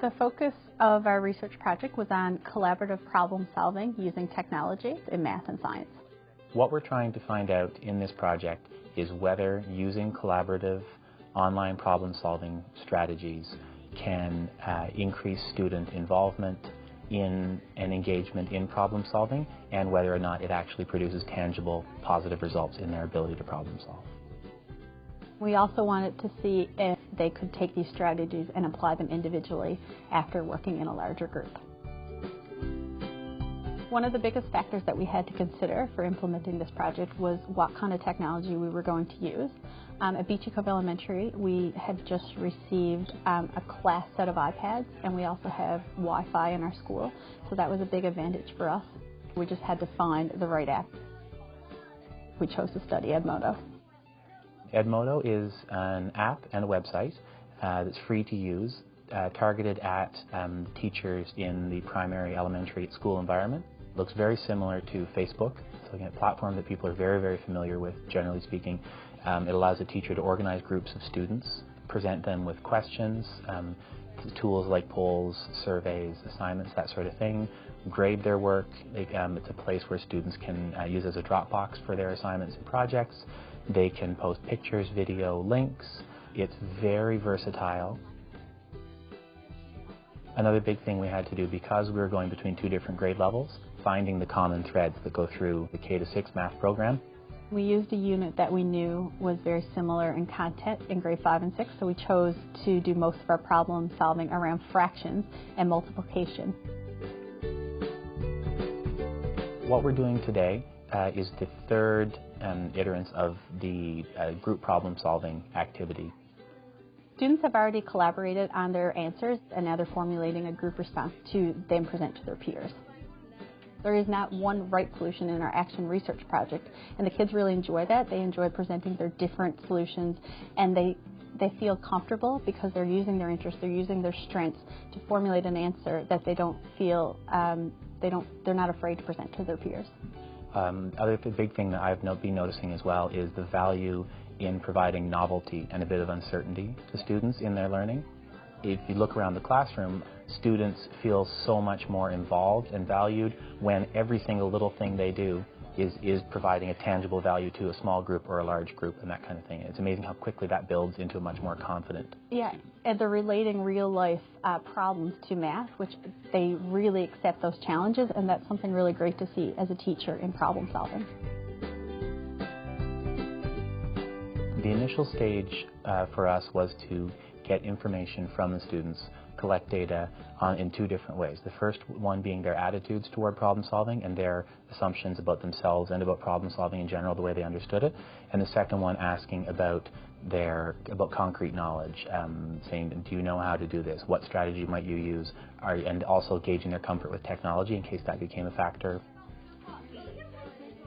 The focus of our research project was on collaborative problem solving using technology in math and science. What we're trying to find out in this project is whether using collaborative online problem solving strategies can increase student involvement in and engagement in problem solving, and whether or not it actually produces tangible positive results in their ability to problem solve. We also wanted to see if they could take these strategies and apply them individually after working in a larger group. One of the biggest factors that we had to consider for implementing this project was what kind of technology we were going to use. At Beachy Cove Elementary, we had just received a class set of iPads, and we also have Wi-Fi in our school, so that was a big advantage for us. We just had to find the right app. We chose to study Edmodo. Edmodo is an app and a website that's free to use, targeted at teachers in the primary elementary school environment. Looks very similar to Facebook. It's a platform that people are very, very familiar with, generally speaking. It allows a teacher to organize groups of students, present them with questions, tools like polls, surveys, assignments, that sort of thing, grade their work. It's a place where students can use as a Dropbox for their assignments and projects. They can post pictures, video, links. It's very versatile. Another big thing we had to do, because we were going between two different grade levels, finding the common threads that go through the K-6 math program. We used a unit that we knew was very similar in content in grade 5 and 6, so we chose to do most of our problem solving around fractions and multiplication. What we're doing today is the third iterance of the group problem solving activity. Students have already collaborated on their answers, and now they're formulating a group response to then present to their peers. There is not one right solution in our action research project, and the kids really enjoy that. They enjoy presenting their different solutions, and they feel comfortable because they're using their interests, they're using their strengths to formulate an answer that they don't feel, they're not afraid to present to their peers. Other big thing that I've been noticing as well is the value in providing novelty and a bit of uncertainty to students in their learning. If you look around the classroom, students feel so much more involved and valued when every single little thing they do is providing a tangible value to a small group or a large group and that kind of thing. It's amazing how quickly that builds into a much more confident. Yeah, and they're relating real life problems to math, which they really accept those challenges, and that's something really great to see as a teacher in problem solving. The initial stage for us was to get information from the students, collect data in two different ways. The first one being their attitudes toward problem solving and their assumptions about themselves and about problem solving in general, the way they understood it. And the second one asking about concrete knowledge, saying, do you know how to do this? What strategy might you use? And also gauging their comfort with technology in case that became a factor.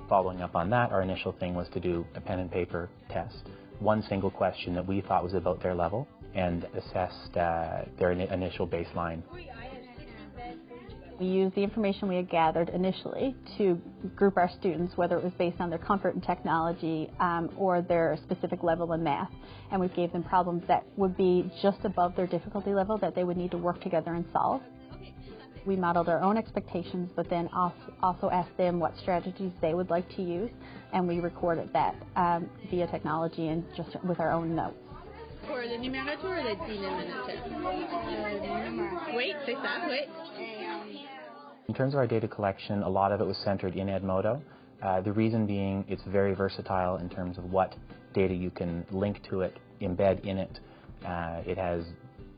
Following up on that, our initial thing was to do a pen and paper test. One single question that we thought was about their level, and assessed their initial baseline. We used the information we had gathered initially to group our students, whether it was based on their comfort in technology or their specific level in math. And we gave them problems that would be just above their difficulty level that they would need to work together and solve. We modeled our own expectations, but then also asked them what strategies they would like to use, and we recorded that via technology and just with our own notes. For the numerator or the denominator? Wait, say that, wait. In terms of our data collection, a lot of it was centered in Edmodo. The reason being it's very versatile in terms of what data you can link to it, embed in it. It has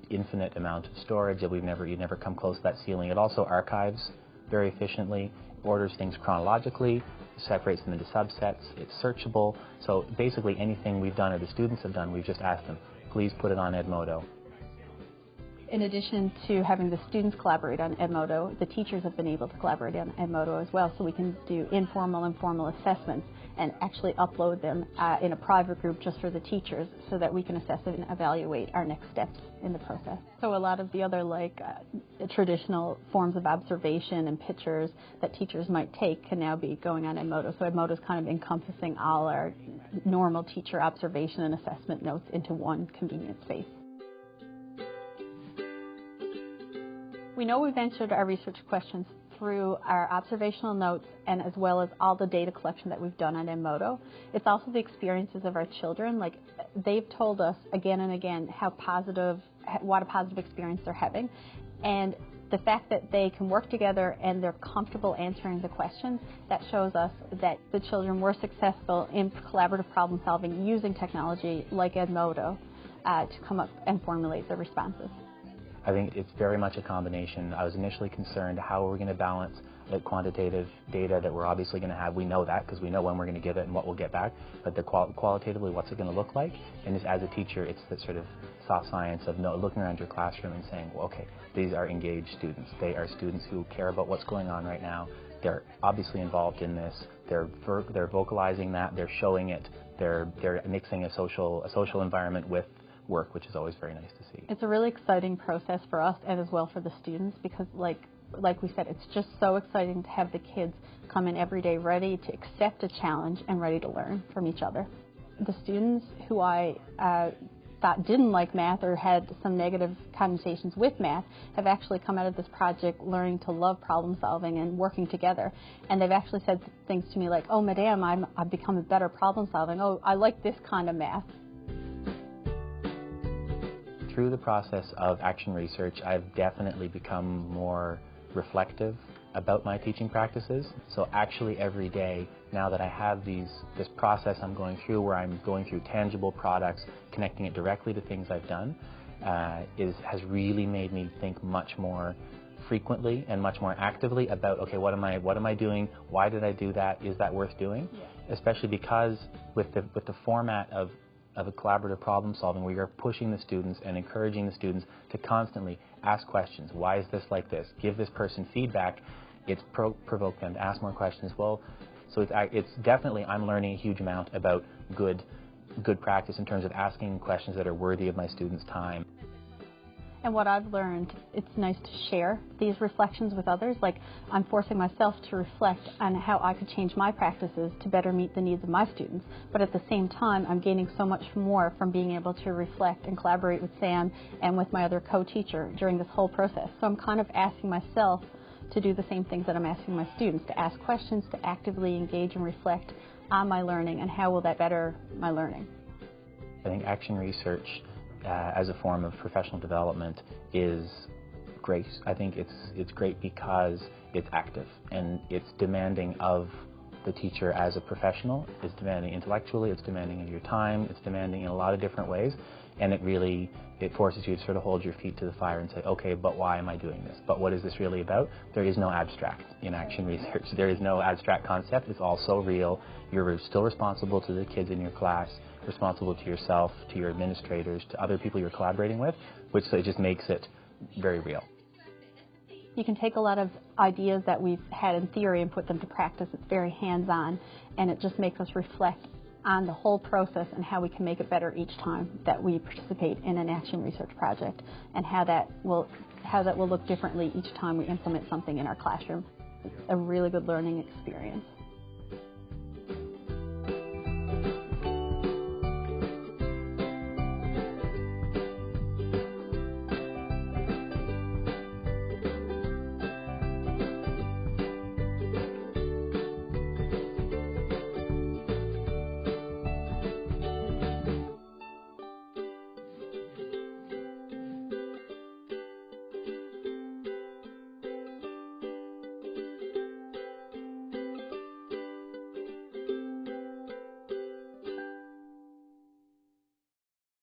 infinite amount of storage that you'd never come close to that ceiling. It also archives very efficiently, orders things chronologically, separates them into subsets, it's searchable. So basically anything we've done or the students have done, we've just asked them, please put it on Edmodo. In addition to having the students collaborate on Edmodo, the teachers have been able to collaborate on Edmodo as well, so we can do informal and formal assessments and actually upload them in a private group just for the teachers so that we can assess and evaluate our next steps in the process. So a lot of the other traditional forms of observation and pictures that teachers might take can now be going on Edmodo. So Edmodo is kind of encompassing all our normal teacher observation and assessment notes into one convenient space. We know we've answered our research questions through our observational notes and as well as all the data collection that we've done on Edmodo. It's also the experiences of our children. Like, they've told us again and again what a positive experience they're having. And the fact that they can work together and they're comfortable answering the questions, that shows us that the children were successful in collaborative problem solving using technology like Edmodo to come up and formulate their responses. I think it's very much a combination. I was initially concerned how are we going to balance the quantitative data that we're obviously going to have. We know that because we know when we're going to give it and what we'll get back. But the qualitatively, what's it going to look like? And as a teacher, it's the sort of soft science of looking around your classroom and saying, well, okay, these are engaged students. They are students who care about what's going on right now. They're obviously involved in this. They're vocalizing that. They're showing it. They're mixing a social environment with work, which is always very nice to see. It's a really exciting process for us and as well for the students because like we said, it's just so exciting to have the kids come in every day ready to accept a challenge and ready to learn from each other. The students who I thought didn't like math or had some negative connotations with math have actually come out of this project learning to love problem solving and working together. And they've actually said things to me like, oh, Madame, I've become a better problem solving. Oh, I like this kind of math. Through the process of action research, I've definitely become more reflective about my teaching practices. So actually every day, now that I have this process I'm going through where I'm going through tangible products, connecting it directly to things I've done, has really made me think much more frequently and much more actively about, okay, what am I doing? Why did I do that? Is that worth doing? Yeah. Especially because with the format of a collaborative problem solving where you're pushing the students and encouraging the students to constantly ask questions. Why is this like this? Give this person feedback. It's provoke them to ask more questions. Well, so it's definitely, I'm learning a huge amount about good practice in terms of asking questions that are worthy of my students' time. And what I've learned, it's nice to share these reflections with others. Like, I'm forcing myself to reflect on how I could change my practices to better meet the needs of my students. But at the same time, I'm gaining so much more from being able to reflect and collaborate with Sam and with my other co-teacher during this whole process. So I'm kind of asking myself to do the same things that I'm asking my students, to ask questions, to actively engage and reflect on my learning and how will that better my learning. I think action research as a form of professional development is great. I think it's great because it's active and it's demanding of the teacher as a professional. It's demanding intellectually, it's demanding of your time, it's demanding in a lot of different ways, and it forces you to sort of hold your feet to the fire and say, okay, but why am I doing this? But what is this really about? There is no abstract in action research. There is no abstract concept. It's all so real. You're still responsible to the kids in your class, responsible to yourself, to your administrators, to other people you're collaborating with, which so it just makes it very real. You can take a lot of ideas that we've had in theory and put them to practice. It's very hands-on, and it just makes us reflect on the whole process and how we can make it better each time that we participate in an action research project, and how that will look differently each time we implement something in our classroom. It's a really good learning experience.